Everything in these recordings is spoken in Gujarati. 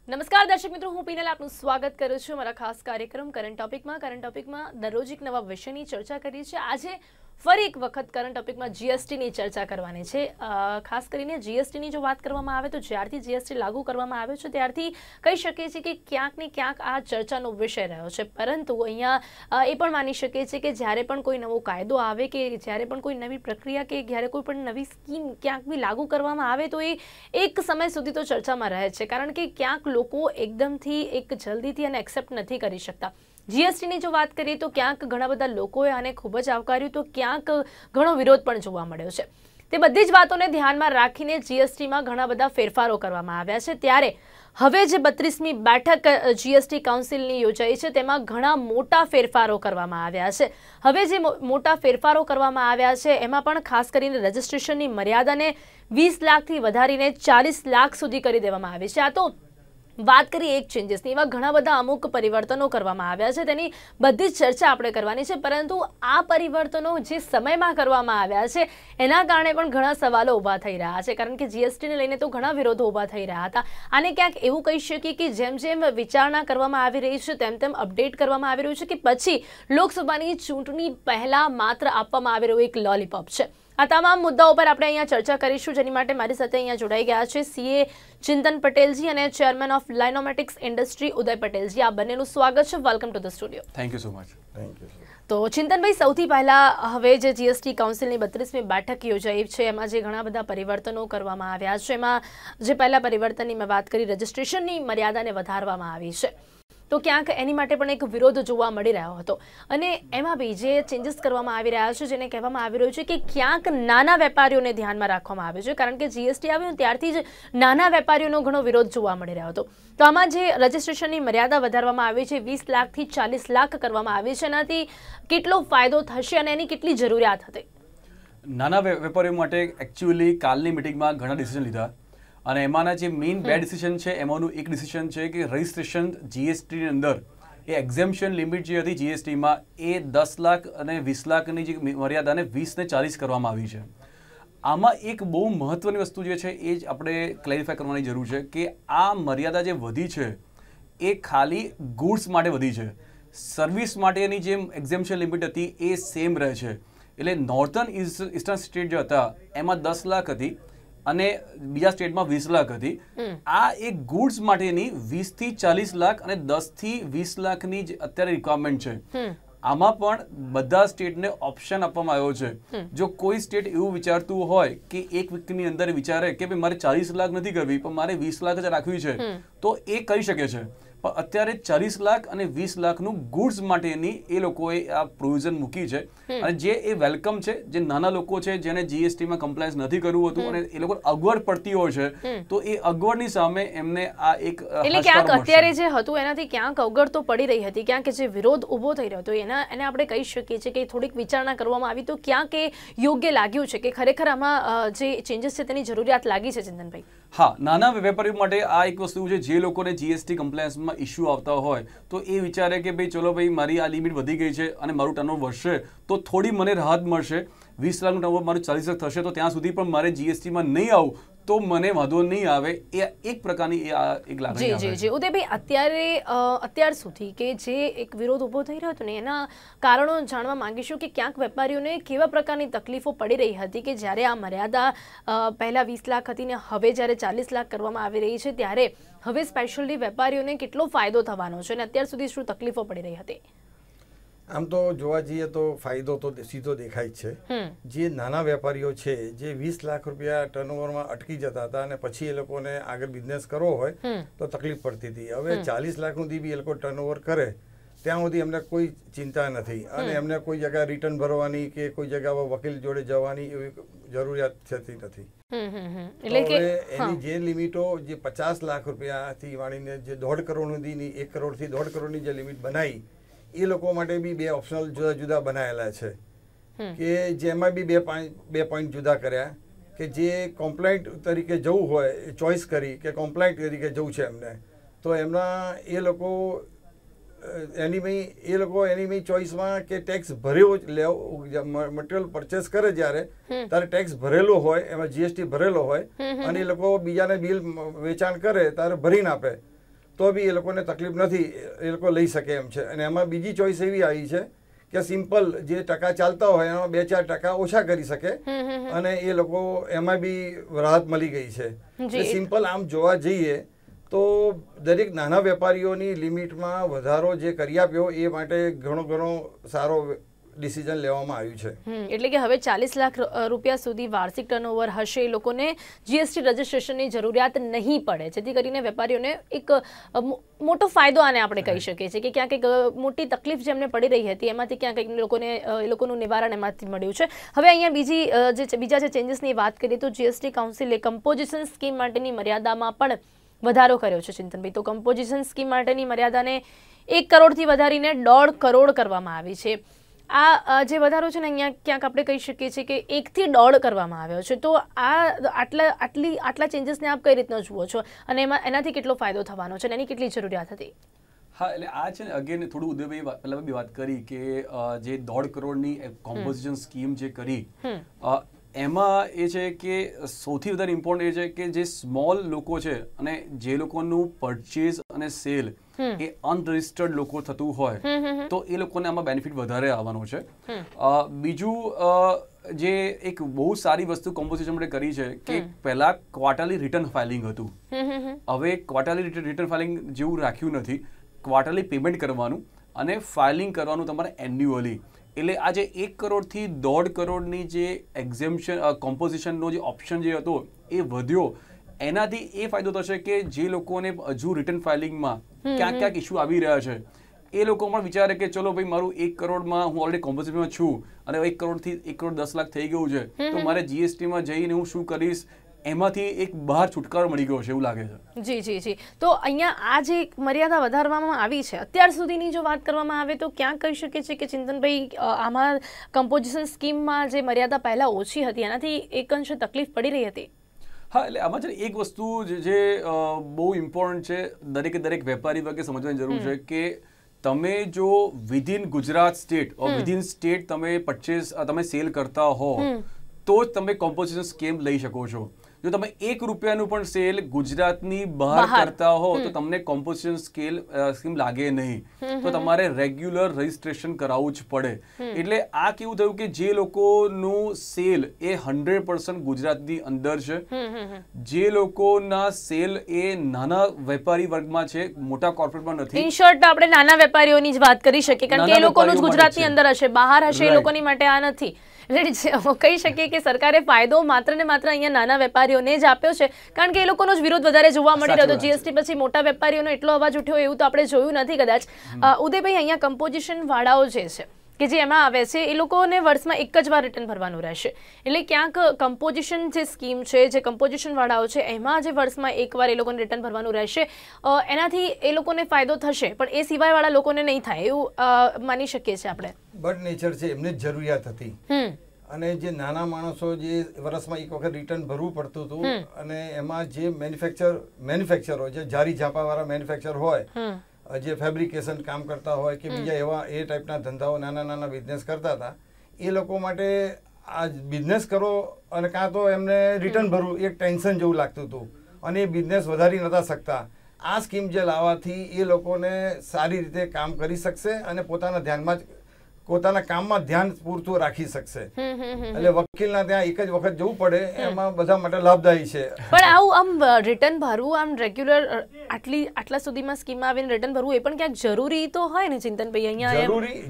નમસ્કાર દર્શક મિત્રો, હું પીનલ આપનું સ્વાગત કરું છું મારા ખાસ કાર્યક્રમ કરંટ ટોપિકમાં દરરોજ એક નવા વિષયની ચર્ચા કરીએ છીએ। આજે ફરી એક વખત કરંટ ટોપિકમાં જીએસટીની ચર્ચા કરવાની છે। ખાસ કરીને જીએસટીની જો વાત કરવામાં આવે તો જ્યારથી જીએસટી લાગુ કરવામાં આવ્યો છે ત્યારથી કહી શકીએ છીએ કે ક્યાંક ને ક્યાંક આ ચર્ચાનો વિષય રહ્યો છે। પરંતુ અહીંયા એ પણ માની શકીએ છીએ કે જ્યારે પણ કોઈ નવો કાયદો આવે કે જ્યારે પણ કોઈ નવી પ્રક્રિયા કે જ્યારે કોઈ પણ નવી સ્કીમ ક્યાંક બી લાગુ કરવામાં આવે તો એ એક સમય સુધી તો ચર્ચામાં રહે છે, કારણ કે ક્યાંક લોકો એકદમથી એક જલ્દીથી અને એક્સેપ્ટ નથી કરી શકતા। જીએસટીની જો વાત કરીએ તો ક્યાંક ઘણા બધા લોકોએ આને ખૂબ જ આવકાર્યું તો ક્યાંક ઘણો વિરોધ પણ જોવા મળ્યો છે। તે બધી જ વાતોને ધ્યાનમાં રાખીને જીએસટીમાં ઘણા બધા ફેરફારો કરવામાં આવ્યા છે। ત્યારે હવે જે 32મી બેઠક જીએસટી કાઉન્સિલની યોજાઈ છે તેમાં ઘણા મોટા ફેરફારો કરવામાં આવ્યા છે। હવે જે મોટા ફેરફારો કરવામાં આવ્યા છે એમાં પણ ખાસ કરીને રજિસ્ટ્રેશનની મર્યાદાને 20 લાખથી વધારીને 40 લાખ સુધી કરી દેવામાં આવી છે। આ તો વાત કરીએ એક ચેન્જીસની, એવા ઘણા બધા અમુક પરિવર્તનો કરવામાં આવ્યા છે, તેની બધી જ ચર્ચા આપણે કરવાની છે। પરંતુ આ પરિવર્તનો જે સમયમાં કરવામાં આવ્યા છે એના કારણે પણ ઘણા સવાલો ઊભા થઈ રહ્યા છે, કારણ કે જીએસટીને લઈને તો ઘણા વિરોધો ઊભા થઈ રહ્યા હતા। આને ક્યાંક એવું કહી શકીએ કે જેમ જેમ વિચારણા કરવામાં આવી રહી છે તેમ તેમ અપડેટ કરવામાં આવી રહ્યું છે કે પછી લોકસભાની ચૂંટણી પહેલા માત્ર આપવામાં આવી રહ્યું એક લોલીપોપ છે। આ તમામ મુદ્દાઓ પર આપણે અહીંયા ચર્ચા કરીશું, જેની માટે મારી સાથે અહીંયા જોડાઈ ગયા છે સીએ ચિંતન પટેલજી અને ચેરમેન ઓફ લાઇનોમેટિક્સ ઇન્ડસ્ટ્રી ઉદય પટેલજી। આ બંનેનું સ્વાગત છે। Welcome to the studio. Thank you so much. Thank you. તો ચિંતનભાઈ, સૌથી પહેલા હવે જે જીએસટી કાઉન્સિલની 32મી બેઠક યોજાઈ છે એમાં જે ઘણા બધા પરિવર્તનો કરવામાં આવ્યા છે, એમાં જે પહેલા પરિવર્તનની મેં વાત કરી, રજિસ્ટ્રેશનની મર્યાદાને વધારવામાં આવી છે, તો ક્યાંક એની માટે પણ એક વિરોધ જોવા મળી રહ્યો હતો। અને એમાં બી જે ચેન્જીસ કરવામાં આવી રહ્યા છે, જેને કહેવામાં આવી રહ્યું છે કે ક્યાંક નાના વેપારીઓને ધ્યાનમાં રાખવામાં આવ્યું છે, કારણ કે જીએસટી આવ્યું ત્યારથી જ નાના વેપારીઓનો ઘણો વિરોધ જોવા મળી રહ્યો હતો। તો આમાં જે રજિસ્ટ્રેશનની મર્યાદા વધારવામાં આવી છે, 20 લાખથી 40 લાખ કરવામાં આવી છે, એનાથી કેટલો ફાયદો થશે અને એની કેટલી જરૂરિયાત હતી? નાના વેપારીઓ માટે એકચ્યુઅલી કાલની મિટિંગમાં ઘણા ડિસિઝન લીધા અને એમાંના જે મેઇન બે ડિસિઝન છે એમાંનું એક ડિસિઝન છે કે રજિસ્ટ્રેશન જીએસટીની અંદર એ એક્ઝેમ્પશન લિમિટ જે હતી જીએસટીમાં એ 10 લાખ અને 20 લાખની જે મર્યાદાને 20 ને 40 કરવામાં આવી છે। આમાં એક બહુ મહત્વની વસ્તુ જે છે એ જ આપણે ક્લેરિફાય કરવાની જરૂર છે કે આ મર્યાદા જે વધી છે એ ખાલી ગુડ્સ માટે વધી છે, સર્વિસ માટેની જે એક્ઝેમ્પશન લિમિટ હતી એ સેમ રહે છે। એટલે નોર્થન ઈસ્ટર્ન સ્ટેટ જે હતા એમાં 10 લાખ હતી અને બીજા સ્ટેટમાં 20 લાખ હતી। આ એક ગુડ્સ માટેની 20 થી 40 લાખ અને 10 થી 20 લાખની જ અત્યારે રિક્વાયરમેન્ટ છે। આમાં પણ બધા સ્ટેટને ઓપ્શન આપવામાં આવ્યો છે। જો કોઈ સ્ટેટ એવું વિચારતું હોય કે એક વીકની અંદર વિચારે કે ભાઈ મારે 40 લાખ નથી કરવી પણ મારે 20 લાખ જ રાખવી છે તો એ કરી શકે છે, પણ અત્યારે 40 લાખ અને 20 લાખનું ગુડ્સ માટેની એ લોકોએ આ પ્રોવિઝન મૂકી છે અને જે એ વેલકમ છે। જે નાના લોકો છે જેને જીએસટીમાં કમ્પ્લાયન્સ નથી કરવું હતું અને એ લોકો અગવડ પડતી હોય છે તો એ અગવડની સામે એમને આ એક એટલે ક્યાંક અત્યારે જે હતું એનાથી ક્યાંક અગવડ તો પડી રહી હતી, ક્યાંક જે વિરોધ ઊભો થઈ રહ્યો હતો એને આપણે કહી શકીએ છીએ કે થોડીક વિચારણા કરવામાં આવી તો ક્યાંક એ યોગ્ય લાગ્યું છે કે ખરેખર આમાં જે ચેન્જીસ છે તેની જરૂરિયાત લાગી છે? ચિંતનભાઈ, હા, નાના વેપારીઓ માટે આ એક વસ્તુ છે, જે લોકોને જીએસટી કમ્પ્લાયન્સમાં ઇશ્યુ આવતા હોય તો એ વિચારે કે ભાઈ ચલો ભાઈ મારી આ લિમિટ વધી ગઈ છે અને મારું ટર્નઓવર વધશે તો થોડી મને રાહત મળશે, 20 લાખનું ટર્નઓવર મારું 40 લાખ થશે તો ત્યાં સુધી પણ મારે જીએસટીમાં નહીં આવું તો મને વાંધો નહીં આવે, એ એક પ્રકારની એક લાગણી આવે છે। ઉદયભાઈ, અત્યાર સુધી કે જે એક વિરોધ ઊભો થઈ રહ્યો હતો ને એના કારણો જાણવા માંગીશું કે ક્યાંક વેપારીઓને કેવા પ્રકારની તકલીફો પડી રહી હતી કે જ્યારે આ મર્યાદા પહેલા 20 લાખ હતી ને હવે જ્યારે 40 લાખ કરવામાં આવી રહી છે ત્યારે હવે સ્પેશિયલી વેપારીઓને કેટલો ફાયદો થવાનો છે અને અત્યાર સુધી શું તકલીફો પડી રહી હતી? આમ તો જોવા જઈએ તો ફાયદો તો સીધો દેખાય જ છે। જે નાના વેપારીઓ છે જે 20 લાખ રૂપિયા ટર્નઓવરમાં અટકી જતા હતા અને પછી એ લોકોને આગળ બિઝનેસ કરવો હોય તો તકલીફ પડતી હતી, હવે 40 લાખ સુધી બી એ લોકો ટર્નઓવર કરે ત્યાં સુધી એમને કોઈ ચિંતા નથી અને એમને કોઈ જગ્યા રિટર્ન ભરવાની કે કોઈ જગ્યા વકીલ જોડે જવાની એવી જરૂરિયાત થતી નથી। એટલે એની જે લિમિટો જે 50 લાખ રૂપિયાથી વાળીને જે 1.5 કરોડ સુધીની 1 કરોડથી 1.5 કરોડની જે લિમિટ બનાવી એ લોકો માટે બી બે ઓપ્શનલ જુદા જુદા બનાવેલા છે કે જેમાં બી બે પોઈન્ટ જુદા કર્યા કે જે કોમ્પ્લાયન્ટ તરીકે જવું હોય એ ચોઇસ કરી કે કોમ્પ્લાયન્ટ તરીકે જવું છે એમને તો એમના એ લોકો એની ચોઇસમાં કે ટેક્સ ભર્યો મટીરિયલ પરચેસ કરે જ્યારે ત્યારે ટેક્સ ભરેલો હોય એમાં જીએસટી ભરેલો હોય અને એ લોકો બીજાને બિલ વેચાણ કરે ત્યારે ભરીને આપે તો બી એ લોકોને તકલીફ નથી, એ લોકો લઈ શકે એમ છે. અને એમાં બીજી ચોઈસ એવી આવી છે કે સિમ્પલ જે ટકા ચાલતા હોય એમાં 2-4% ઓછા કરી શકે અને એ લોકો એમાં બી રાહત મળી ગઈ છે. સિમ્પલ આમ જોવા જઈએ તો દરેક નાના વેપારીઓની લિમિટમાં વધારો જે કરી આપ્યો એ માટે ઘણો સારો ડિસિઝન લેવામાં આવ્યું છે. એટલે કે હવે 40 લાખ રૂપિયા સુધી વાર્ષિક ટર્નઓવર હશે એ લોકોને જીએસટી રજિસ્ટ્રેશનની જરૂરિયાત નહીં પડે, જેથી કરીને વેપારીઓને એક મોટો ફાયદો આને આપણે કહી શકીએ છીએ કે ક્યાંક એક મોટી તકલીફ જેમને પડી રહી હતી એમાંથી ક્યાંક એ લોકોનું નિવારણ એમાંથી મળ્યું છે. હવે અહીંયા બીજા જે ચેન્જીસની વાત કરીએ તો જીએસટી કાઉન્સિલે કમ્પોઝિશન સ્કીમ માટેની મર્યાદામાં પણ વધારો કર્યો છે. ચિંતનભાઈ, તો કમ્પોઝિશન સ્કીમ માટેની મર્યાદાને 1 કરોડથી વધારીને 1.5 કરોડ કરવામાં આવી છે. આ જે વધારો છે ને અહીંયા ક્યાંક આપણે કહી શકીએ છીએ કે 1 થી 1.5 કરવામાં આવ્યો છે. તો આટલા ચેન્જીસને આપ કઈ રીતના જુઓ છો અને એનાથી કેટલો ફાયદો થવાનો છે અને એની કેટલી જરૂરિયાત હતી? હા, એટલે આ છે ને અગેન થોડું ઉદયભાઈ પહેલા બી વાત કરી કે જે 1.5 કરોડની કોમ્પોઝિશન સ્કીમ જે કરી એમાં એ છે કે સૌથી વધારે ઇમ્પોર્ટન્ટ એ છે કે જે સ્મોલ લોકો છે અને જે લોકોનું પરચેઝ અને સેલ એ અનરજિસ્ટર્ડ લોકો થતું હોય તો એ લોકોને આમાં બેનિફિટ વધારે આવવાનો છે. બીજું જે એક બહુ સારી વસ્તુ કોમ્પોઝિશન માટે કરી છે કે પહેલા ક્વાર્ટરલી રિટર્ન ફાઇલિંગ હતું, હવે ક્વાર્ટરલી રિટર્ન ફાઇલિંગ જેવું રાખ્યું નથી. ક્વાર્ટરલી પેમેન્ટ કરવાનું અને ફાઇલિંગ કરવાનું તમારે એન્યુઅલી. એટલે આ જે 1 કરોડથી 1.5 કરોડની જે એક્ઝેમ્પશન કોમ્પોઝિશનનો જે ઓપ્શન જે હતો એ વધ્યો, એનાથી એ ફાયદો થશે કે જે લોકોને હજુ રિટર્ન ફાઇલિંગમાં ક્યાંક ઇસ્યુ આવી રહ્યા છે એ લોકો પણ વિચારે કે ચલો ભાઈ મારું 1 કરોડમાં હું ઓલરેડી કોમ્પોઝિશનમાં છું અને 1 કરોડથી 1 કરોડ 10 લાખ થઈ ગયું છે તો મારે જીએસટીમાં જઈને હું શું કરીશ, એમાંથી એક બહાર છુટકારો મળી ગયો છે એવું લાગે છે. જી. તો અહીંયા આ જે મર્યાદા વધારવામાં આવી છે અત્યાર સુધીની જો વાત કરવામાં આવે તો ક્યાં કહી શકીએ છીએ કે ચિંતનભાઈ આમાં કમ્પોઝિશન સ્કીમમાં જે મર્યાદા પહેલા ઓછી હતી એનાથી એક અંશે તકલીફ પડી રહી હતી? હા, એટલે આમાં છે એક વસ્તુ જે બહુ ઇમ્પોર્ટન્ટ છે, દરેક વેપારી વગેરે સમજવાની જરૂર છે કે તમે જો within Gujarat state within state તમે સેલ કરતા હો તો જ તમે કોમ્પોઝિશન સ્કીમ લઈ શકો છો. જો તમે 1 રૂપિયાનું પણ સેલ ગુજરાતની બહાર કરતા હો તો તમને કોમ્પોઝિશન સ્કીમ લાગે નહીં, તો તમારે રેગ્યુલર રજિસ્ટ્રેશન કરાવવું જ પડે. એટલે આ કેવું થયું કે જે લોકોનું સેલ એ 100% ગુજરાતની અંદર છે, જે લોકોના સેલ એ નાના વેપારી વર્ગમાં છે, મોટા કોર્પોરેટમાં નથી. ઇન શોર્ટ આપણે નાના વેપારીઓની જ વાત કરી શકીએ કારણ કે એ લોકોનું જ ગુજરાતની અંદર હશે, બહાર હશે એ લોકોની માટે આ નથી. કહી શકીએ કે સરકારે ફાયદો માત્ર ને માત્ર અહીંયા નાના વેપારીઓને જ આપ્યો છે કારણ કે એ લોકોનો જ વિરોધ વધારે જોવા મળી રહ્યો હતો. જીએસટી પછી મોટા વેપારીઓનો એટલો અવાજ ઉઠ્યો એવું તો આપણે જોયું નથી કદાચ. ઉદયભાઈ, અહીંયા કમ્પોઝિશન વાળાઓ જે છે કે જે એમાં આવે છે એ લોકોને વર્ષમાં એક જ વાર રિટર્ન ભરવાનું રહેશે. એટલે ક્યાંક કમ્પોઝિશન જે સ્કીમ છે, જે કમ્પોઝિશન વાળાઓ છે એમાં જે વર્ષમાં એકવાર એ લોકોને રિટર્ન ભરવાનું રહેશે એનાથી એ લોકોને ફાયદો થશે, પણ એ સિવાયવાળા લોકોને નહીં થાય એવું માની શકીએ છીએ આપણે. બટ નેચર છે, એમને જ જરૂરિયાત હતી અને જે નાના માણસો જે વર્ષમાં એક વખત રિટર્ન ભરવું પડતું હતું અને એમાં જે મેન્યુફેક્ચરો જે જારી ઝાપાવાળા મેન્યુફેક્ચર હોય, જે ફેબ્રિકેશન કામ કરતા હોય કે બીજા એવા એ ટાઈપના ધંધાઓ નાના બિઝનેસ કરતા હતા, એ લોકો માટે આ બિઝનેસ કરો અને કાં તો એમને રિટર્ન ભરવું એક ટેન્શન જેવું લાગતું હતું અને એ બિઝનેસ વધારી નતા શકતા. આ સ્કીમ જે લાવવાથી એ લોકોને સારી રીતે કામ કરી શકશે અને પોતાના કામમાં ધ્યાન પૂરતું રાખી શકશે. એટલે વકીલના ત્યાં એક જ વખત જવું પડે એમાં બધા માટે લાભદાયી છે. પણ આવું આમ રિટર્ન ભરવું આમ રેગ્યુલર આટલા સુધીમાં સ્કીમમાં આવીને રિટર્ન ભરવું એ પણ ક્યાંક જરૂરી તો હોય ને ચિંતનભાઈ? અહીંયા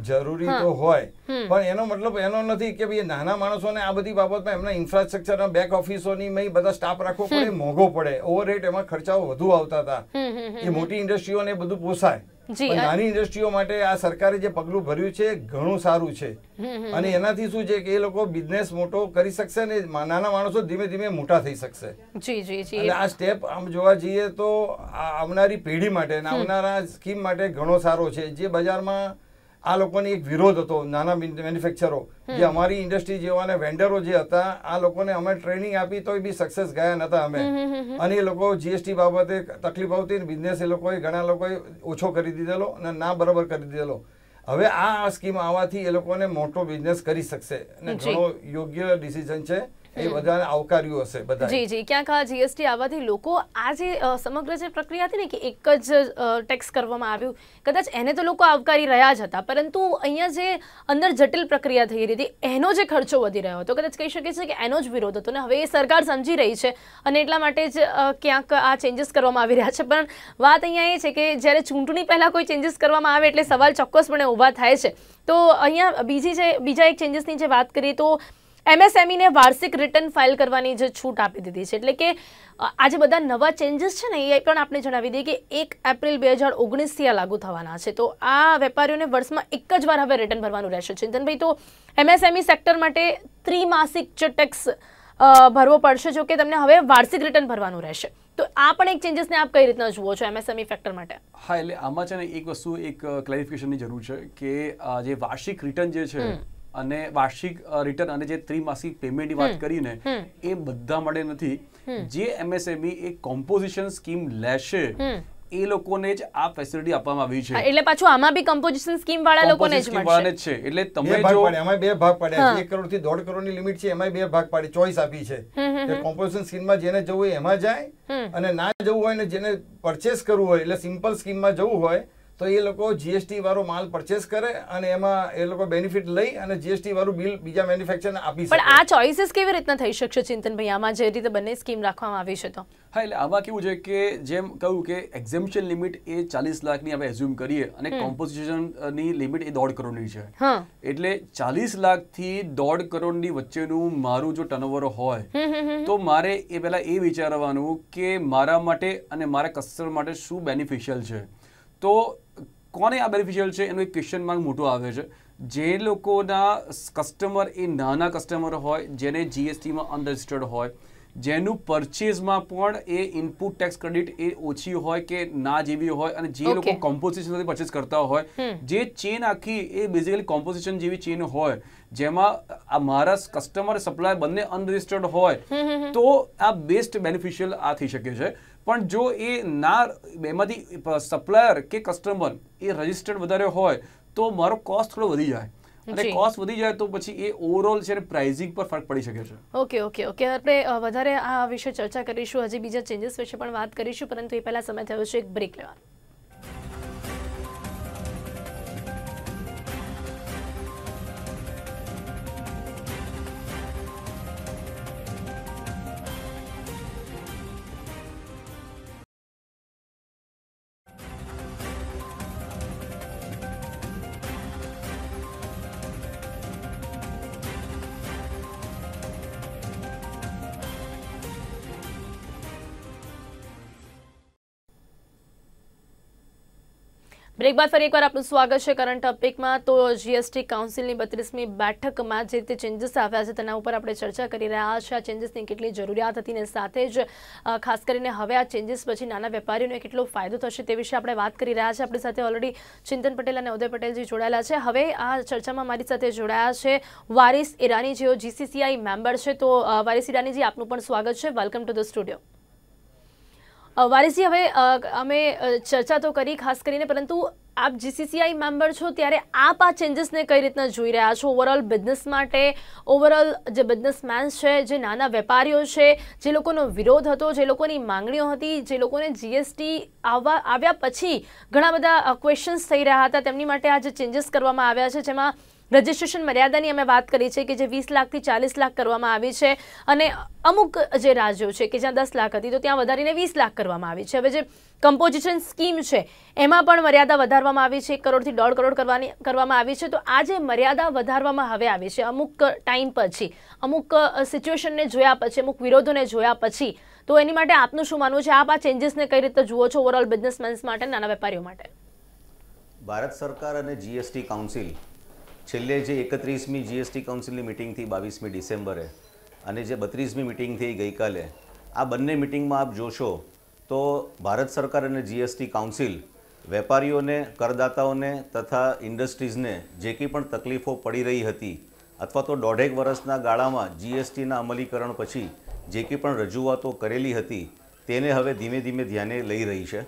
જરૂરી તો હોય પણ એનો મતલબ એનો નથી કે ભાઈ નાના માણસોને આ બધી બાબતમાં એમના ઇન્ફ્રાસ્ટ્રક્ચર બેક ઓફિસોની બધા સ્ટાફ રાખવો પડે, મોંઘો પડે, ઓવરરેટ એમાં ખર્ચાઓ વધુ આવતા હતા. એ મોટી ઇન્ડસ્ટ્રીઓને બધું પોસાય, નાની ઇન્ડસ્ટ્રીઓ માટે આ સરકારે જે પગલું ભર્યું છે ઘણું સારું છે અને એનાથી શું છે કે એ લોકો બિઝનેસ મોટો કરી શકશે ને નાના માણસો ધીમે ધીમે મોટા થઈ શકશે. અને આ સ્ટેપ આમ જોવા જઈએ તો આવનારી પેઢી માટે આવનારા સ્કીમ માટે ઘણો સારો છે. જે બજારમાં આ લોકોની એક વિરોધ હતો, નાના મેન્યુફેક્ચરો જે અમારી ઇન્ડસ્ટ્રી જેવાને વેન્ડરો જે હતા, આ લોકોને અમે ટ્રેનિંગ આપી તો બી સક્સેસ ગયા નતા અમે, અને એ લોકો જીએસટી બાબતે તકલીફ આવતી, બિઝનેસ એ લોકોએ ઘણા લોકોએ ઓછો કરી દીધેલો અને ના બરાબર કરી દીધેલો. હવે આ સ્કીમ આવવાથી એ લોકોને મોટો બિઝનેસ કરી શકશે અને ઘણો યોગ્ય ડિસિઝન છે એ બધાને આવકાર્યું હશે બધા. જી જી, ક્યાંક આ જીએસટી આવવાથી લોકો આ જે સમગ્ર જે પ્રક્રિયા હતી ને કે એક જ ટેક્સ કરવામાં આવ્યું, કદાચ એને તો લોકો આવકારી રહ્યા જ હતા, પરંતુ અહીંયા જે અંદર જટિલ પ્રક્રિયા થઈ રહી હતી એનો જે ખર્ચો વધી રહ્યો હતો, કદાચ કહી શકીએ છીએ કે એનો જ વિરોધ હતો ને હવે એ સરકાર સમજી રહી છે અને એટલા માટે જ ક્યાંક આ ચેન્જીસ કરવામાં આવી રહ્યા છે. પણ વાત અહીંયા એ છે કે જ્યારે ચૂંટણી પહેલાં કોઈ ચેન્જીસ કરવામાં આવે એટલે સવાલ ચોક્કસપણે ઊભા થાય છે. તો અહીંયા બીજા એક ચેન્જીસની જે વાત કરીએ તો MSME વાર્ષિક રિટર્ન ફાઇલ કરવાની જે છૂટ આપી દીધી છે. એટલે કે આ જે બધા નવા ચેન્જીસ છે ને એ પણ આપણે જણાવી દઈએ કે 1 એપ્રિલ 2019થી આ લાગુ થવાના છે. તો આ વેપારીઓને વર્ષમાં એક જ વાર હવે રિટર્ન ભરવાનું રહેશે. ચિંતનભાઈ, તો MSME સેક્ટર માટે ત્રિમાસિક જે ટેક્સ ભરવો પડશે, જો કે તમને હવે વાર્ષિક રિટર્ન ભરવાનું રહેશે. તો આ પણ એક ચેન્જીસને આપ કઈ રીતના જુઓ છો MSME ફેક્ટર માટે? હા, એટલે આમાં છે ને એક વસ્તુ, એક ક્લેરિફિકેશનની જરૂર છે કે જે વાર્ષિક રિટર્ન જે છે અને વાર્ષિક રિટર્ન અને જે ત્રિમાસિક પેમેન્ટની વાત કરીને એ બધા માટે નથી. જે MSME એક કોમ્પોઝિશન સ્કીમ લેશે એ લોકોને જ આ ફેસિલિટી આપવામાં આવી છે. એટલે પાછું આમાં બી કોમ્પોઝિશન સ્કીમ વાળા લોકોને જ મળશે. એટલે તમે જો એમાં 2 ભાગ પાડ્યા છે. 1 કરોડ થી 1.5 કરોડની લિમિટ છે, એમાં 2 ભાગ પાડી ચોઈસ આપી છે કે કોમ્પોઝિશન સ્કીમમાં જેને જવું હોય એમાં જાય અને ના જવું હોય ને જેને પરચેસ કરવું હોય એટલે સિમ્પલ સ્કીમમાં જવું હોય તો એ લોકો જીએસટી વાળો માલ પરચેસ કરે અને એમાં એ લોકો બેનિફિટ લઈ અને જીએસટી વાળું બિલ બીજા મેન્યુફેક્ચરને આપી શકે. પણ આ ચોઇસીસ કેવી રીતના થઈ શકશે ચિંતનભાઈ આમાં જે રીતે બંને સ્કીમ રાખવામાં આવી છે? તો હા, એટલે આમાં કેવું છે કે જેમ કહ્યું કે એક્ઝેમ્પશન લિમિટ એ 40 લાખની આપણે એઝ્યુમ કરીએ અને કોમ્પોઝિશનની લિમિટ એ 1.5 કરોડની છે. એટલે 40 લાખથી 1.5 કરોડની વચ્ચેનું મારું જો ટર્નઓવર હોય તો મારે એ પહેલા એ વિચારવાનું કે મારા માટે અને મારા કસ્ટમર માટે શું બેનિફિશિયલ છે. તો કોને આ બેનિફિશિયલ છે એનું એક ક્વેશ્ચન માર્ક મોટો આવે છે. જે લોકોના કસ્ટમર એ નાના કસ્ટમર હોય, જેને જીએસટીમાં અનરજિસ્ટર્ડ હોય, જેનું પરચેઝમાં પણ એ ઇનપુટ ટેક્સ ક્રેડિટ એ ઓછી હોય કે ના જેવી હોય અને જે લોકો કોમ્પોઝિશનથી પરચેસ કરતા હોય, જે ચેન આખી એ બેઝિકલી કોમ્પોઝિશન જેવી ચેન હોય જેમાં આ મારા કસ્ટમર સપ્લાયર બંને અનરજિસ્ટર્ડ હોય, તો આ બેસ્ટ બેનિફિશિયલ આ થઈ શકે છે. પણ જો એ ના એમાંથી સપ્લાયર કે કસ્ટમર એ રજિસ્ટર્ડ વધારે હોય તો મારો કોસ્ટ થોડો વધી જાય અને કોસ્ટ વધી જાય તો પછી એ ઓવરઓલ છે પ્રાઇસિંગ પર ફરક પડી શકે છે. ઓકે આપણે વધારે આ વિશે ચર્ચા કરીશું, હજી બીજા ચેન્જીસ વિશે પણ વાત કરીશું, પરંતુ એ પહેલા સમય થયો છે એક બ્રેક લેવાનો. બ્રેક બાદ ફરી એકવાર આપનું સ્વાગત છે કરંટ ટોપિકમાં. તો જીએસટી કાઉન્સિલની 32મી બેઠકમાં જે રીતે ચેન્જીસ આવ્યા છે તેના ઉપર આપણે ચર્ચા કરી રહ્યા છીએ. આ ચેન્જીસની કેટલી જરૂરિયાત હતી ને સાથે જ ખાસ કરીને હવે આ ચેન્જીસ પછી નાના વેપારીઓને કેટલો ફાયદો થશે તે વિશે આપણે વાત કરી રહ્યા છીએ. આપણી સાથે ઓલરેડી ચિંતન પટેલ અને ઉદય પટેલજી જોડાયેલા છે. હવે આ ચર્ચામાં મારી સાથે જોડાયા છે વારિસ ઈરાની, જેઓ GCCI મેમ્બર છે. તો વારિસ ઈરાનીજી, આપનું પણ સ્વાગત છે. Welcome to the studio. વારિસજી, હવે અમે ચર્ચા તો કરી ખાસ કરીને, પરંતુ આપ GCCI મેમ્બર છો ત્યારે આપ આ ચેન્જીસને કઈ રીતના જોઈ રહ્યા છો ઓવરઓલ બિઝનેસ માટે? ઓવરઓલ જે બિઝનેસમેન છે, જે નાના વેપારીઓ છે, જે લોકોનો વિરોધ હતો, જે લોકોની માંગણીઓ હતી, જે લોકોને જીએસટી આવ્યા પછી ઘણા બધા ક્વેશ્ચન્સ થઈ રહ્યા હતા, તેમની માટે આ જે ચેન્જીસ કરવામાં આવ્યા છે, જેમાં રજિસ્ટ્રેશન મર્યાદાની અમે વાત કરી છે કે જે 20 લાખથી 40 લાખ કરવામાં આવી છે અને અમુક જે રાજ્યો છે કે જ્યાં 10 લાખ હતી તો ત્યાં વધારીને 20 લાખ કરવામાં આવી છે. હવે જે કમ્પોઝિશન સ્કીમ છે એમાં પણ મર્યાદા વધારવામાં આવી છે, 1 કરોડથી 1.5 કરોડ કરવામાં આવી છે. તો આ જે મર્યાદા વધારવામાં હવે આવી છે અમુક ટાઈમ પછી, અમુક સિચ્યુએશનને જોયા પછી, અમુક વિરોધોને જોયા પછી, તો એની માટે આપનું શું માનવું છે? આપ આ ચેન્જીસને કઈ રીતે જુઓ છો ઓવરઓલ બિઝનેસમેન્સ માટે, નાના વેપારીઓ માટે? ભારત સરકાર અને જીએસટી કાઉન્સિલ છેલ્લે જે 31મી જીએસટી કાઉન્સિલની મિટિંગથી 22મી ડિસેમ્બરે અને જે 32મી મિટિંગ થઈ ગઈકાલે, આ બંને મિટિંગમાં આપ જોશો તો ભારત સરકાર અને જીએસટી કાઉન્સિલ વેપારીઓને, કરદાતાઓને તથા ઇન્ડસ્ટ્રીઝને જે કંઈ પણ તકલીફો પડી રહી હતી અથવા તો 1.5 વર્ષના ગાળામાં જીએસટીના અમલીકરણ પછી જે કંઈ પણ રજૂઆતો કરેલી હતી તેને હવે ધીમે ધીમે ધ્યાને લઈ રહી છે.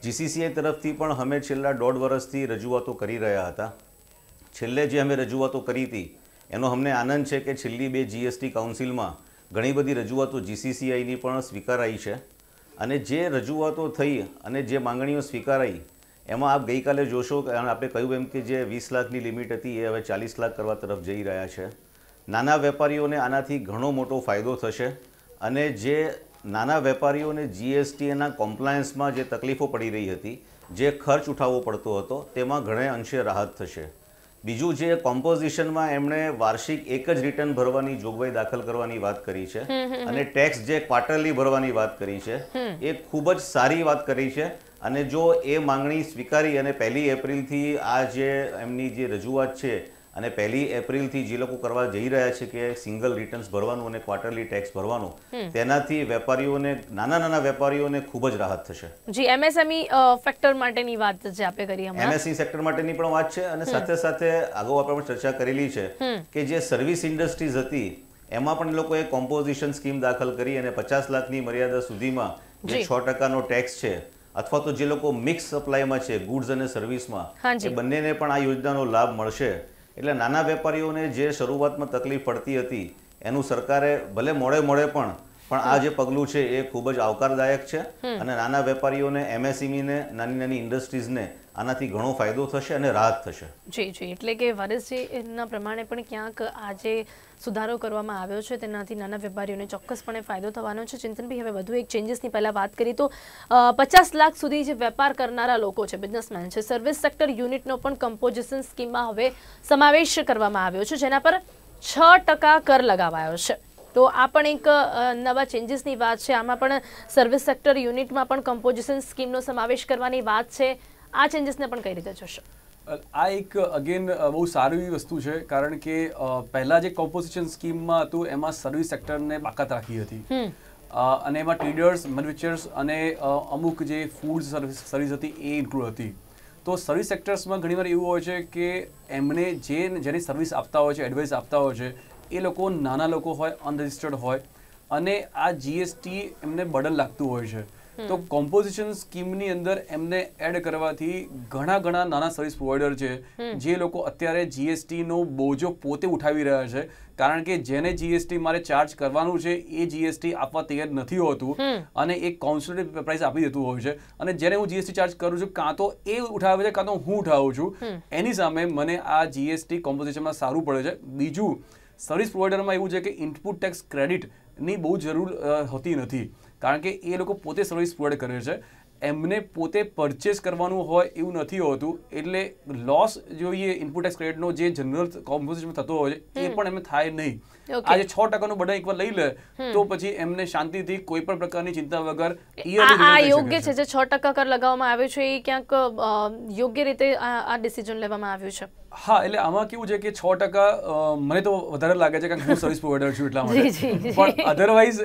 GCCI તરફથી પણ અમે છેલ્લા 1.5 વર્ષથી રજૂઆતો કરી રહ્યા હતા. છેલ્લે જે અમે રજૂઆતો કરી હતી એનો અમને આનંદ છે કે છેલ્લી 2 જીએસટી કાઉન્સિલમાં ઘણી બધી રજૂઆતો જીસીસીઆઈની પણ સ્વીકારાઈ છે અને જે રજૂઆતો થઈ અને જે માંગણીઓ સ્વીકારાઈ એમાં આપ ગઈકાલે જોશો કે આપણે કહ્યું એમ કે જે 20 લાખની લિમિટ હતી એ હવે 40 લાખ કરવા તરફ જઈ રહ્યા છે. નાના વેપારીઓને આનાથી ઘણો મોટો ફાયદો થશે અને જે નાના વેપારીઓને જીએસટીના કોમ્પ્લાયન્સમાં જે તકલીફો પડી રહી હતી, જે ખર્ચ ઉઠાવવો પડતો હતો, તેમાં ઘણે અંશે રાહત થશે. બીજું જે કોમ્પોઝિશનમાં એમણે વાર્ષિક એક જ રિટર્ન ભરવાની જોગવાઈ દાખલ કરવાની વાત કરી છે અને ટેક્સ જે ક્વાર્ટરલી ભરવાની વાત કરી છે એ ખૂબ જ સારી વાત કરી છે. અને જો એ માંગણી સ્વીકારી અને 1 એપ્રિલથી આ જે એમની જે રજૂઆત છે અને 1 એપ્રિલથી જે લોકો કરવા જઈ રહ્યા છે કે સિંગલ રિટર્ન્સ ભરવાનું અને ક્વાર્ટરલી ટેક્સ ભરવાનું, તેનાથી વેપારીઓને, નાના વેપારીઓને ખૂબ જ રાહત થશે. જી, એમએસએમઈ ફેક્ટર માટેની વાત જે આપણે કરી હમણાં, એમએસઈ સેક્ટર માટેની પણ વાત છે અને સાથે સાથે અગાઉ આપણે ચર્ચા કરેલી છે કે જે સર્વિસ ઇન્ડસ્ટ્રીઝ હતી એમાં પણ લોકોએ કોમ્પોઝિશન સ્કીમ દાખલ કરી અને 50 લાખની મર્યાદા સુધીમાં જે 6%નો ટેક્સ છે અથવા તો જે લોકો મિક્સ સપ્લાયમાં છે, ગુડ્સ અને સર્વિસમાં, એ બંનેને પણ આ યોજનાનો લાભ મળશે. એટલે નાના વેપારીઓને જે શરૂઆતમાં તકલીફ પડતી હતી એનું સરકારે ભલે મોડે પણ આ જે પગલું છે એ ખૂબ જ આવકારદાયક છે અને નાના વેપારીઓને, એમએસએમઈને, નાની ઇન્ડસ્ટ્રીઝને આનાથી ઘણો ફાયદો થશે અને રાહત થશે. જી, એટલે કે વારસજીના પ્રમાણે પણ ક્યાંક આ જે સુધારો કરવામાં આવ્યો છે તેનાથી નાના વેપારીઓને ચોક્કસપણે ફાયદો થવાનો છે. ચિંતનભાઈ, હવે વધુ એક ચેન્જીસની પહેલા વાત કરી તો 50 લાખ સુધી જે વેપાર કરનારા લોકો છે, બિઝનેસમેન છે, સર્વિસ સેક્ટર યુનિટનો પણ કમ્પોઝિશન સ્કીમમાં હવે સમાવેશ કરવામાં આવ્યો છે, જેના પર 6% કર લગાવાયો છે. તો આ પણ એક નવા ચેન્જીસની વાત છે. આમાં પણ સર્વિસ સેક્ટર યુનિટમાં પણ કમ્પોઝિશન સ્કીમનો સમાવેશ કરવાની વાત છે. આ ચેન્જીસને પણ કઈ રીતે જોશો? આ એક અગેન બહુ સારી વસ્તુ છે, કારણ કે પહેલા જે કોમ્પોઝિશન સ્કીમમાં હતું એમાં સર્વિસ સેક્ટરને બાકાત રાખી હતી અને એમાં ટ્રેડર્સ, મેન્યુફેક્ચરર્સ અને અમુક જે ફૂડ સર્વિસ હતી એ ઇન્ક્લુડ હતી. તો સર્વિસ સેક્ટર્સમાં ઘણીવાર એવું હોય છે કે એમને જેની સર્વિસ આપતા હોય છે, એડવાઇસ આપતા હોય છે, એ લોકો નાના લોકો હોય, અનરજિસ્ટર્ડ હોય અને આ જીએસટી એમને બર્ડન લાગતું હોય છે. તો કોમ્પોઝિશન સ્કીમની અંદર એમને એડ કરવાથી ઘણા નાના સર્વિસ પ્રોવાઈડર છે જે લોકો અત્યારે જીએસટીનો બોજો પોતે ઉઠાવી રહ્યા છે, કારણ કે જેને જીએસટી મારે ચાર્જ કરવાનું છે એ જીએસટી આપવા તૈયાર નથી હોતું અને એક કોન્સ્ટન્ટ પ્રાઇસ આપી દેતું હોય છે અને જેને હું જીએસટી ચાર્જ કરું છું કાં તો એ ઉઠાવે છે કાં તો હું ઉઠાવું છું. એની સામે મને આ જીએસટી કોમ્પોઝિશનમાં સારું પડે છે. બીજું, સર્વિસ પ્રોવાઈડરમાં એવું છે કે ઇનપુટ ટેક્સ ક્રેડિટની બહુ જરૂર હોતી નથી, કારણ કે એ લોકો પોતે સર્વિસ પ્રોવાઈડ કરે છે, એમને પોતે પરચેસ કરવાનું હોય એવું નથી હોતું. એટલે લોસ જોઈએ ઇનપુટ ટેક્સ ક્રેડિટનો જે જનરલ કોમ્પોઝિશનમાં થતો હોય છે એ પણ એમને થાય નહીં. આજે 6%નું બર્ડન એકવાર લઈ લે તો પછી એમને શાંતિથી કોઈ પણ પ્રકારની ચિંતા વગર આ યોગ્ય છે. જે 6% કર લગાવવામાં આવ્યો છે એ ક્યાંક યોગ્ય રીતે આ ડિસિઝન લેવામાં આવ્યું છે. હા, એટલે આમાં કેવું છે કે 6% મને તો વધારે લાગે છે કારણ કે હું સર્વિસ પ્રોવાઈડર છું એટલા માટે. પણ અધરવાઇઝ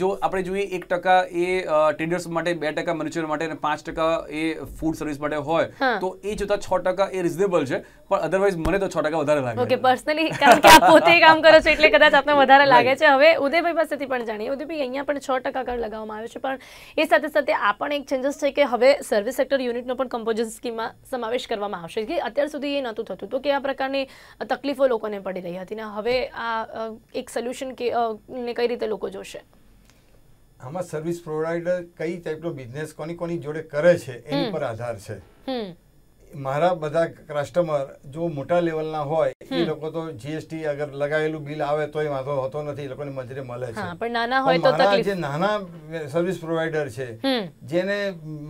જો આપણે જોઈએ 1% એ ટ્રેડર્સ માટે, 2% મેન્યુફેક્ચર માટે અને 5% એ ફૂડ સર્વિસ માટે હોય તો એ જોતા 6% એ રિઝનેબલ છે. પણ અધરવાઇઝ મને તો 6% વધારે લાગે. ઓકે, પર્સનલી કારણ કે આપ પોતે કામ કરો છો એટલે કદાચ આપને વધારે લાગે છે. હવે ઉદયભાઈ પાસેથી પણ જાણીએ. ઉદયભાઈ, અહીંયા પણ 6% કર લગાવવામાં આવ્યો છે, પણ એ સાથે આ પણ એક ચેન્જીસ છે કે હવે સર્વિસ સેક્ટર યુનિટનો પણ કમ્પોઝિશન સ્કીમમાં સમાવેશ કરવામાં આવશે કે અત્યાર સુધી એ નહોતું થતું. તો કેવા પ્રકારની તકલીફો લોકોને પડી રહી હતી ને હવે આ એક સોલ્યુશન ને કઈ રીતે લોકો જોશે? આમાં સર્વિસ પ્રોવાઈડર કઈ ટાઈપનો બિઝનેસ કોની જોડે કરે છે એની પર આધાર છે. મારા બધા કસ્ટમર જો મોટા લેવલના હોય એ લોકો તો જીએસટી અગર લગાવેલું બિલ આવે તોય વાંધો હોતો નથી, એ લોકોને મજરે મળે છે. પણ નાના હોય તો તકલીફ. જે નાના સર્વિસ પ્રોવાઈડર છે જેને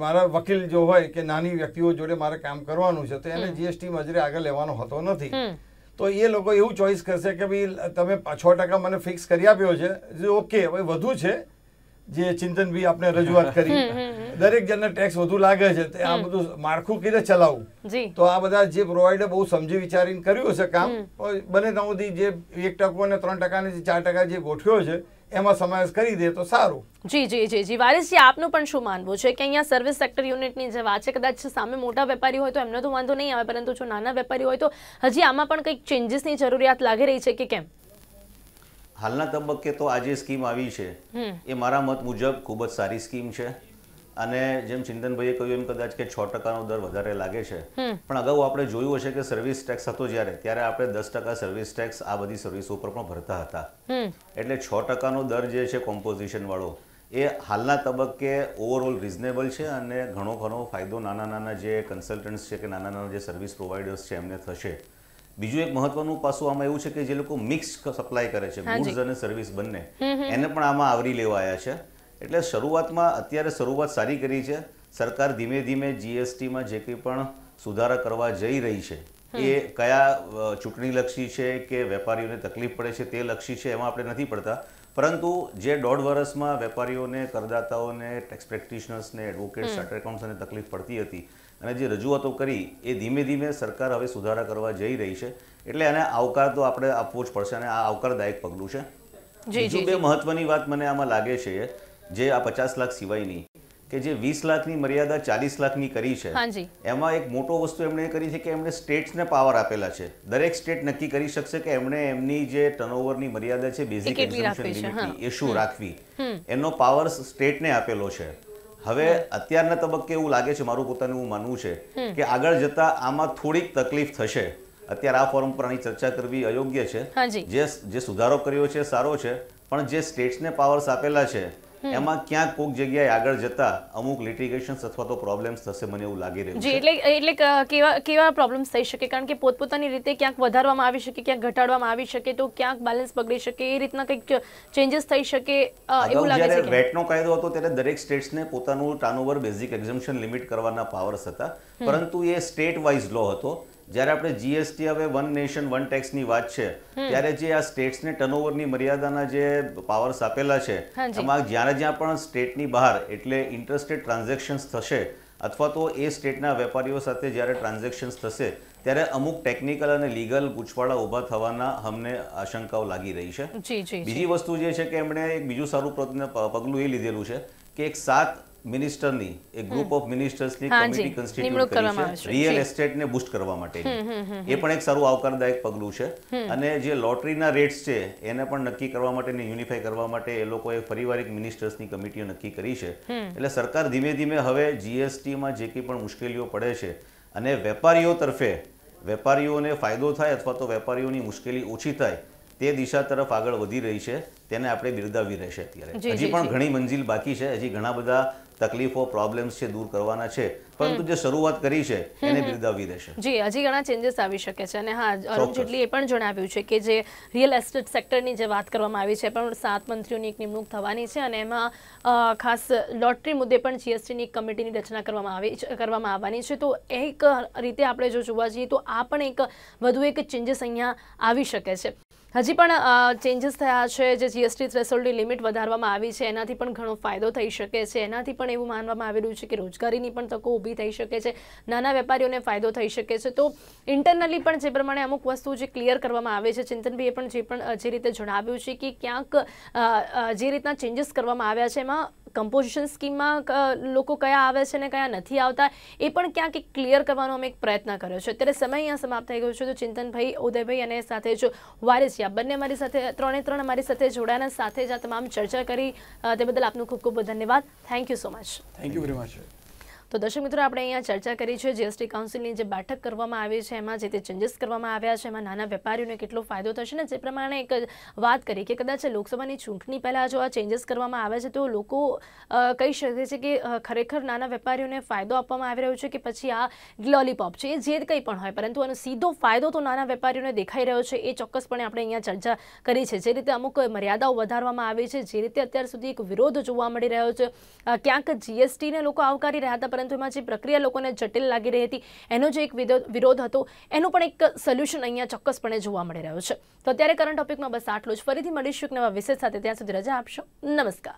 મારા વકીલ જો હોય કે નાની વ્યક્તિઓ જોડે મારે કામ કરવાનું છે તો એને જીએસટી મજરે આગળ લેવાનો હોતો નથી. તો એ લોકો એવું ચોઈસ કરશે કે ભાઈ તમે 6% મને ફિક્સ કરી આપ્યો છે, ઓકે, હવે વધુ છે જે ચિંતનભાઈ આપણે રજૂઆત કરી, દરેક જણને ટેક્સ વધુ લાગે છે, આ બધું માળખું કીધે ચલાવવું. તો આ બધા જે પ્રોવાઈડર બહુ સમજી વિચારીને કર્યું હશે કામ, બને ત્યાં સુધી જે 1% અને 3% ને 4% જે ગોઠવ્યો છે એમાં સમાવેશ કરી દે તો સારું. જી, વારિસજી, આપનું પણ શું માનવું છે કે અહીંયા સર્વિસ સેક્ટર યુનિટની જે વાત છે, કદાચ સામે મોટા વેપારી હોય તો એમને તો વાંધો નહીં આવે, પરંતુ જો નાના વેપારી હોય તો હજી આમાં પણ કંઈક ચેન્જીસની જરૂરિયાત લાગી રહી છે કે કેમ? હાલના તબક્કે તો આ જે સ્કીમ આવી છે એ મારા મત મુજબ ખૂબ જ સારી સ્કીમ છે અને જેમ ચિંતનભાઈએ કહ્યું એમ કદાચ કે 6%નો દર વધારે લાગે છે, પણ અગાઉ આપણે જોયું હશે કે સર્વિસ ટેક્સ હતો ત્યારે આપણે 10% સર્વિસ ટેક્સ આ બધી સર્વિસો ઉપર પણ ભરતા હતા. એટલે 6%નો દર જે છે કોમ્પોઝિશન વાળો એ હાલના તબક્કે ઓવરઓલ રિઝનેબલ છે અને ઘણો ફાયદો નાના જે કન્સલ્ટન્ટ્સ છે કે નાના જે સર્વિસ પ્રોવાઈડર્સ છે એમને થશે. બીજું એક મહત્વનું પાસું આમાં એવું છે કે જે લોકો મિક્સ સપ્લાય કરે છે, ગુડ્સ અને સર્વિસ બંને, એને પણ આમાં આવરી લેવાયા છે. એટલે અત્યારે શરૂઆત સારી કરી છે. સરકાર ધીમે ધીમે જીએસટીમાં જે કંઈ પણ સુધારા કરવા જઈ રહી છે એ કયા ચૂંટણીલક્ષી છે કે વેપારીઓને તકલીફ પડે છે તે લક્ષી છે એમાં આપણે નથી પડતા, પરંતુ જે 1.5 વર્ષમાં વેપારીઓને, કરદાતાઓને, ટેક્સ પ્રેક્ટિશનર્સને, એડવોકેટ્સ, ચાર્ટર્ડ એકાઉન્ટન્ટ્સને તકલીફ પડતી હતી અને જે રજૂઆતો કરી એ ધીમે ધીમે સરકાર હવે સુધારા કરવા જઈ રહી છે. એટલે એને આવકાર તો આપણે આપવો જ પડશે અને આ આવકારદાયક પગલું છે. બીજું બે મહત્વની વાત મને આમાં લાગે છે જે આ 50 લાખ સિવાયની, કે જે 20 લાખની મર્યાદા 40 લાખની કરી છે, એમાં એક મોટો વસ્તુ એમણે કરી છે કે એમણે સ્ટેટ્સને પાવર આપેલા છે. દરેક સ્ટેટ નક્કી કરી શકશે કે એમણે એમની જે ટર્નઓવરની મર્યાદા છે, બેઝિક એક્ઝમ્પશન લિમિટની, એ શું રાખવી, એનો પાવર સ્ટેટને આપેલો છે. હવે અત્યારના તબક્કે એવું લાગે છે, મારું પોતાનું માનવું છે કે આગળ જતા આમાં થોડીક તકલીફ થશે. અત્યારે આ ફોરમ પર આની ચર્ચા કરવી અયોગ્ય છે. જે સુધારો કર્યો છે સારો છે, પણ જે સ્ટેટ્સને પાવર્સ આપેલા છે એમાં ક્યાંક કોઈક જગ્યાએ આગળ જતા અમુક લિટિગેશન્સ અથવા તો પ્રોબ્લેમ્સ થશે, મને એવું લાગી રહ્યું છે. એટલે કેવા પ્રોબ્લેમ્સ થઈ શકે? કારણ કે પોતપોતાની રીતે ક્યાંક વધારવામાં આવી શકે, ક્યાંક ઘટાડવામાં આવી શકે, તો ક્યાંક બેલેન્સ બગડી શકે, એ રીતના કંઈક ચેન્જીસ થઈ શકે એવું લાગે છે. જ્યારે વેટનો કાયદો હતો ત્યારે દરેક સ્ટેટ્સને પોતાનું ટર્નઓવર બેઝિક એક્ઝમ્પશન લિમિટ કરવાના પાવર્સ હતા, પરંતુ એ સ્ટેટ વાઇઝ લો હતો. જ્યારે આપણે જીએસટી હવે વન નેશન વન ટેક્સની વાત છે ત્યારે જે આ સ્ટેટ્સને ટર્નઓવરની મર્યાદાના જે પાવર્સ આપેલા છે એમાં જ્યાં પણ સ્ટેટની બહાર એટલે ઇન્ટરસ્ટેટ ટ્રાન્ઝેક્શન્સ થશે અથવા તો એ સ્ટેટના વેપારીઓ સાથે જ્યારે ટ્રાન્ઝેક્શન્સ થશે ત્યારે અમુક ટેકનિકલ અને લીગલ ગૂંચવાડા ઊભા થવાના અમને આશંકાઓ લાગી રહી છે. બીજી વસ્તુ જે છે કે એમણે એક બીજું સારું પગલું એ લીધેલું છે કે એક 7 મિનિસ્ટરની એક ગ્રુપ ઓફ મિનિસ્ટર્સની કમિટી કોન્સ્ટિટ્યુટ કરી છે રિયલ એસ્ટેટને બૂસ્ટ કરવા માટેની. એ પણ એક સારું આવકારદાયક પગલું છે. અને જે લોટરીના રેટ્સ છે એને પણ નક્કી કરવા માટે ને યુનિફાઈ કરવા માટે એ લોકોએ ફરીવાર એક મિનિસ્ટર્સની કમિટીઓ નક્કી કરી છે. એટલે સરકાર ધીમે ધીમે હવે જીએસટીમાં જે કંઈ પણ મુશ્કેલીઓ પડે છે અને વેપારીઓ તરફે વેપારીઓને ફાયદો થાય અથવા તો વેપારીઓની મુશ્કેલી ઓછી થાય તે દિશા તરફ આગળ વધી રહી છે, તેને આપણે બિરદાવવી રહેશે. અત્યારે હજી પણ ઘણી મંજિલ બાકી છે, હજી ઘણા બધા તકલીફો, પ્રોબ્લેમ્સ છે દૂર કરવાના છે, પરંતુ જે શરૂઆત કરી છે એને બિરદાવવી રહેશે. જી, હજી ઘણા ચેન્જીસ આવી શકે છે. અને હા, અરુણ જેટલીએ પણ જણાવ્યું છે કે જે રિયલ એસ્ટેટ સેક્ટરની જે વાત કરવામાં આવી છે પણ 7 મંત્રીઓની એક નિમણૂક થવાની છે અને એમાં ખાસ લોટરી મુદ્દે પણ જીએસટીની એક કમિટીની રચના કરવામાં આવવાની છે. તો એક રીતે આપણે જો જોવા જઈએ તો આ પણ એક વધુ એક ચેન્જીસ અહીંયા આવી શકે છે. હજી પણ ચેન્જીસ થયા છે, જે જીએસટી થ્રેશોલ્ડની લિમિટ વધારવામાં આવી છે એનાથી પણ ઘણો ફાયદો થઈ શકે છે. એનાથી પણ એવું માનવામાં આવી રહ્યું છે કે રોજગારીની પણ તકો ઊભી થઈ શકે છે, નાના વેપારીઓને ફાયદો થઈ શકે છે. તો ઇન્ટરનલી પણ જે પ્રમાણે અમુક વસ્તુ જે ક્લિયર કરવામાં આવે છે, ચિંતનભાઈએ પણ જે રીતે જણાવ્યું છે કે ક્યાંક જે રીતના ચેન્જીસ કરવામાં આવ્યા છે એમાં કમ્પોઝિશન સ્કીમમાં લોકો કયા આવે છે ને કયા નથી આવતા એ પણ ક્યાંક એક ક્લિયર કરવાનો અમે એક પ્રયત્ન કર્યો છે. અત્યારે સમય અહીંયા સમાપ્ત થઈ ગયો છે. તો ચિંતનભાઈ, ઉદયભાઈ અને સાથે જ વારિસિયા બંને અમારી સાથે ત્રણે અમારી સાથે જોડાયા, સાથે જ આ તમામ ચર્ચા કરી તે બદલ આપનું ખૂબ ખૂબ ધન્યવાદ. Thank you so much. Thank you very much. તો દર્શક મિત્રો, આપણે અહીંયા ચર્ચા કરી છે જીએસટી કાઉન્સિલની જે બેઠક કરવામાં આવી છે એમાં જે તે ચેન્જીસ કરવામાં આવ્યા છે એમાં નાના વેપારીઓને કેટલો ફાયદો થશે ને જે પ્રમાણે એક વાત કરી કે કદાચ લોકસભાની ચૂંટણી પહેલાં જો આ ચેન્જીસ કરવામાં આવે છે તો લોકો કહી શકે છે કે ખરેખર નાના વેપારીઓને ફાયદો આપવામાં આવી રહ્યો છે કે પછી આ લોલીપોપ છે, એ જે કંઈ પણ હોય, પરંતુ આનો સીધો ફાયદો તો નાના વેપારીઓને દેખાઈ રહ્યો છે. એ ચોક્કસપણે આપણે અહીંયા ચર્ચા કરી છે. જે રીતે અમુક મર્યાદાઓ વધારવામાં આવી છે, જે રીતે અત્યાર સુધી એક વિરોધ જોવા મળી રહ્યો છે, ક્યાંક જીએસટીને લોકો આવકારી રહ્યા હતા પરંતુ એમાં જે પ્રક્રિયા લોકોને જટિલ લાગી રહી હતી એનો જે એક વિરોધ હતો એનું પણ એક સોલ્યુશન અહીંયા ચોક્કસપણે જોવા મળી રહ્યું છે. તો અત્યારે કરંટ ટોપિકમાં બસ આટલું જ. ફરીથી મળીશું એક નવા વિષય સાથે. ત્યાં સુધી રજા આપશો. નમસ્કાર.